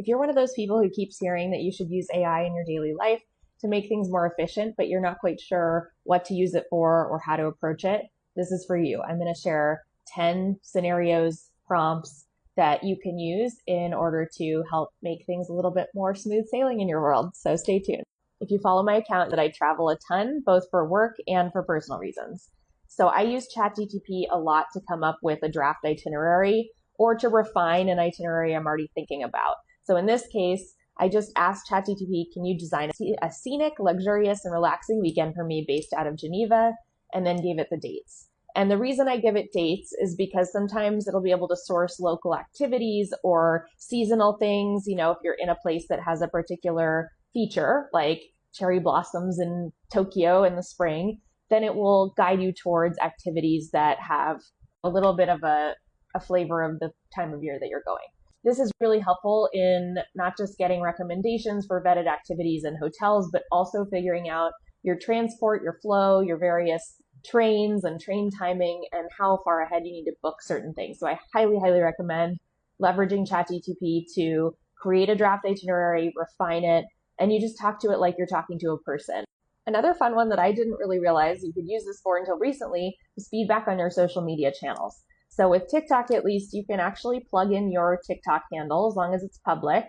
If you're one of those people who keeps hearing that you should use AI in your daily life to make things more efficient, but you're not quite sure what to use it for or how to approach it, this is for you. I'm going to share 10 scenarios, prompts that you can use in order to help make things a little bit more smooth sailing in your world. So stay tuned. If you follow my account, that I travel a ton, both for work and for personal reasons. So I use ChatGPT a lot to come up with a draft itinerary or to refine an itinerary I'm already thinking about. So in this case, I just asked ChatGPT, can you design a scenic, luxurious, and relaxing weekend for me based out of Geneva, and then gave it the dates. And the reason I give it dates is because sometimes it'll be able to source local activities or seasonal things. You know, if you're in a place that has a particular feature, like cherry blossoms in Tokyo in the spring, then it will guide you towards activities that have a little bit of a flavor of the time of year that you're going. This is really helpful in not just getting recommendations for vetted activities and hotels, but also figuring out your transport, your flow, your various trains and train timing, and how far ahead you need to book certain things. So I highly, highly recommend leveraging ChatGPT to create a draft itinerary, refine it, and you just talk to it like you're talking to a person. Another fun one that I didn't really realize you could use this for until recently is feedback on your social media channels. So with TikTok, at least, you can actually plug in your TikTok handle as long as it's public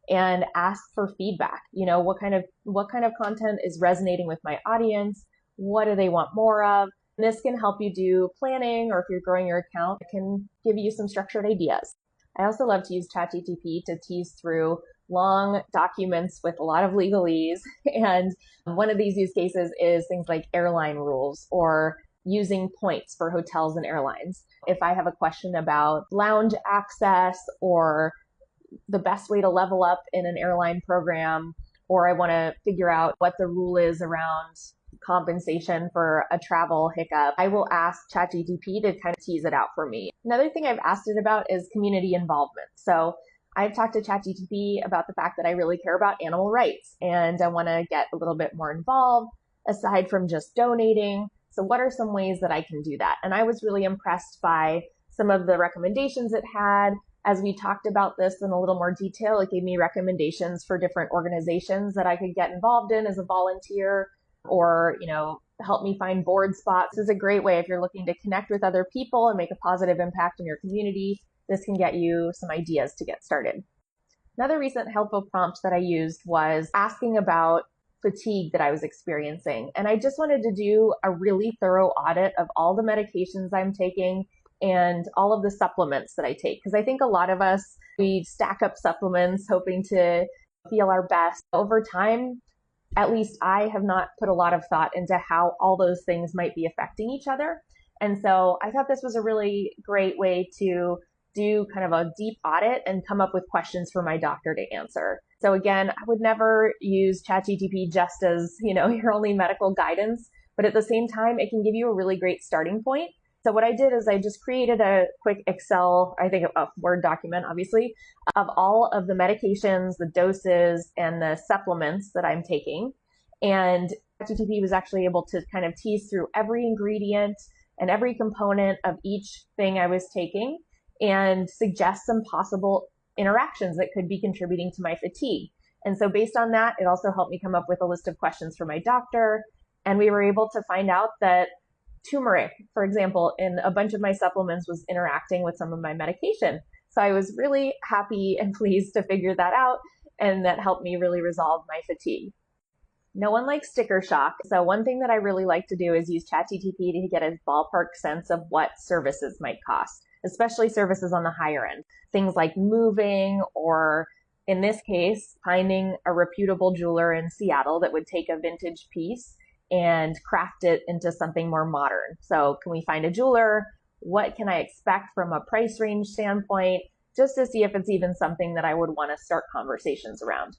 and ask for feedback. You know, what kind of content is resonating with my audience? What do they want more of? And this can help you do planning, or if you're growing your account, it can give you some structured ideas. I also love to use ChatGPT to tease through long documents with a lot of legalese. And one of these use cases is things like airline rules or using points for hotels and airlines. If I have a question about lounge access or the best way to level up in an airline program, or I want to figure out what the rule is around compensation for a travel hiccup, I will ask ChatGPT to kind of tease it out for me. Another thing I've asked it about is community involvement. So I've talked to ChatGPT about the fact that I really care about animal rights and I want to get a little bit more involved aside from just donating. So what are some ways that I can do that? And I was really impressed by some of the recommendations it had. As we talked about this in a little more detail, it gave me recommendations for different organizations that I could get involved in as a volunteer, or, you know, help me find board spots. This is a great way if you're looking to connect with other people and make a positive impact in your community. This can get you some ideas to get started. Another recent helpful prompt that I used was asking about fatigue that I was experiencing. And I just wanted to do a really thorough audit of all the medications I'm taking and all of the supplements that I take. Because I think a lot of us, we stack up supplements hoping to feel our best. Over time, at least I have not put a lot of thought into how all those things might be affecting each other. And so I thought this was a really great way to do kind of a deep audit and come up with questions for my doctor to answer. So again, I would never use ChatGPT just as, you know, your only medical guidance, but at the same time, it can give you a really great starting point. So what I did is I just created a quick Excel, I think a Word document, obviously, of all of the medications, the doses, and the supplements that I'm taking. And ChatGPT was actually able to kind of tease through every ingredient and every component of each thing I was taking and suggest some possible interactions that could be contributing to my fatigue. And so based on that, it also helped me come up with a list of questions for my doctor. And we were able to find out that turmeric, for example, in a bunch of my supplements was interacting with some of my medication. So I was really happy and pleased to figure that out. And that helped me really resolve my fatigue. No one likes sticker shock. So one thing that I really like to do is use ChatGPT to get a ballpark sense of what services might cost, especially services on the higher end. Things like moving, or in this case, finding a reputable jeweler in Seattle that would take a vintage piece and craft it into something more modern. So can we find a jeweler? What can I expect from a price range standpoint? Just to see if it's even something that I would want to start conversations around.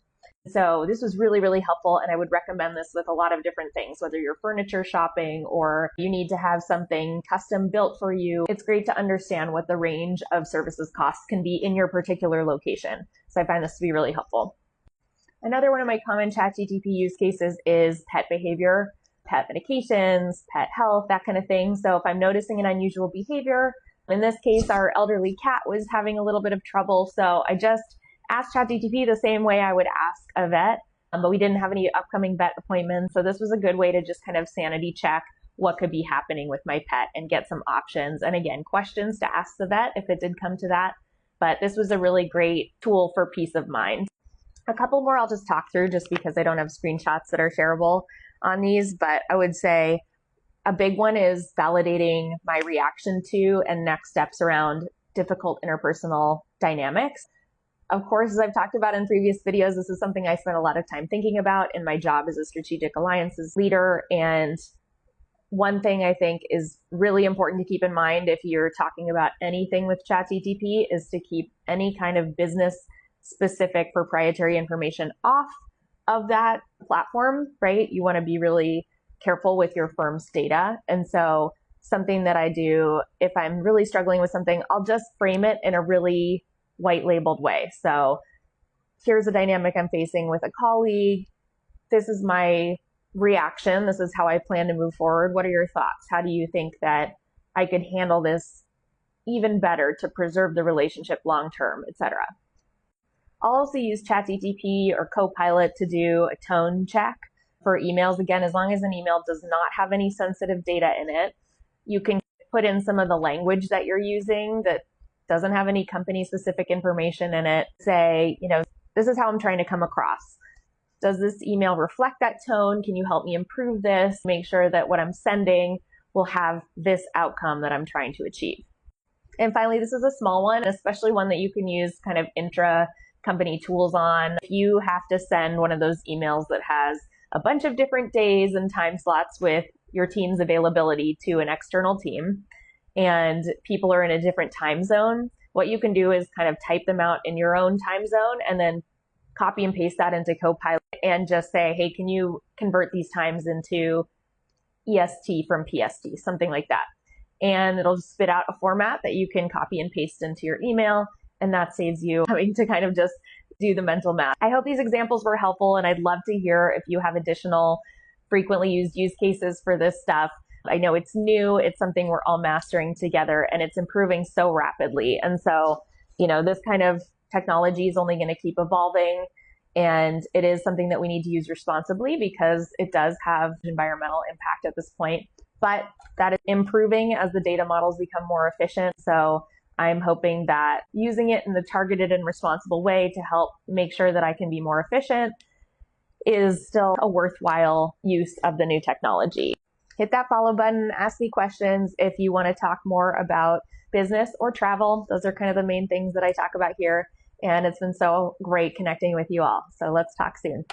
So this was really, really helpful. And I would recommend this with a lot of different things, whether you're furniture shopping or you need to have something custom built for you. It's great to understand what the range of services costs can be in your particular location. So I find this to be really helpful. Another one of my common ChatGPT use cases is pet behavior, pet medications, pet health, that kind of thing. So if I'm noticing an unusual behavior, in this case, our elderly cat was having a little bit of trouble. So I just ask ChatGPT the same way I would ask a vet, but we didn't have any upcoming vet appointments. So this was a good way to just kind of sanity check what could be happening with my pet and get some options. And again, questions to ask the vet if it did come to that. But this was a really great tool for peace of mind. A couple more I'll just talk through just because I don't have screenshots that are shareable on these, but I would say a big one is validating my reaction to and next steps around difficult interpersonal dynamics. Of course, as I've talked about in previous videos, this is something I spent a lot of time thinking about in my job as a strategic alliances leader. And one thing I think is really important to keep in mind if you're talking about anything with ChatGPT is to keep any kind of business specific proprietary information off of that platform, right? You want to be really careful with your firm's data. And so something that I do, if I'm really struggling with something, I'll just frame it in a really white labeled way. So here's a dynamic I'm facing with a colleague. This is my reaction. This is how I plan to move forward. What are your thoughts? How do you think that I could handle this even better to preserve the relationship long term, etc. I'll also use ChatGPT or Copilot to do a tone check for emails. Again, as long as an email does not have any sensitive data in it, you can put in some of the language that you're using that doesn't have any company specific information in it. Say, this is how I'm trying to come across. Does this email reflect that tone? Can you help me improve this? Make sure that what I'm sending will have this outcome that I'm trying to achieve. And finally, this is a small one, especially one that you can use kind of intra-company tools on. If you have to send one of those emails that has a bunch of different days and time slots with your team's availability to an external team, and people are in a different time zone, what you can do is kind of type them out in your own time zone and then copy and paste that into Copilot and just say, hey, can you convert these times into EST from PST, something like that. And it'll just spit out a format that you can copy and paste into your email. And that saves you having to kind of just do the mental math. I hope these examples were helpful, and I'd love to hear if you have additional frequently used use cases for this stuff. I know it's new, it's something we're all mastering together, and it's improving so rapidly. And so, this kind of technology is only going to keep evolving, and it is something that we need to use responsibly because it does have environmental impact at this point. But that is improving as the data models become more efficient. So I'm hoping that using it in a targeted and responsible way to help make sure that I can be more efficient is still a worthwhile use of the new technology. Hit that follow button, ask me questions if you want to talk more about business or travel. Those are kind of the main things that I talk about here. And it's been so great connecting with you all. So let's talk soon.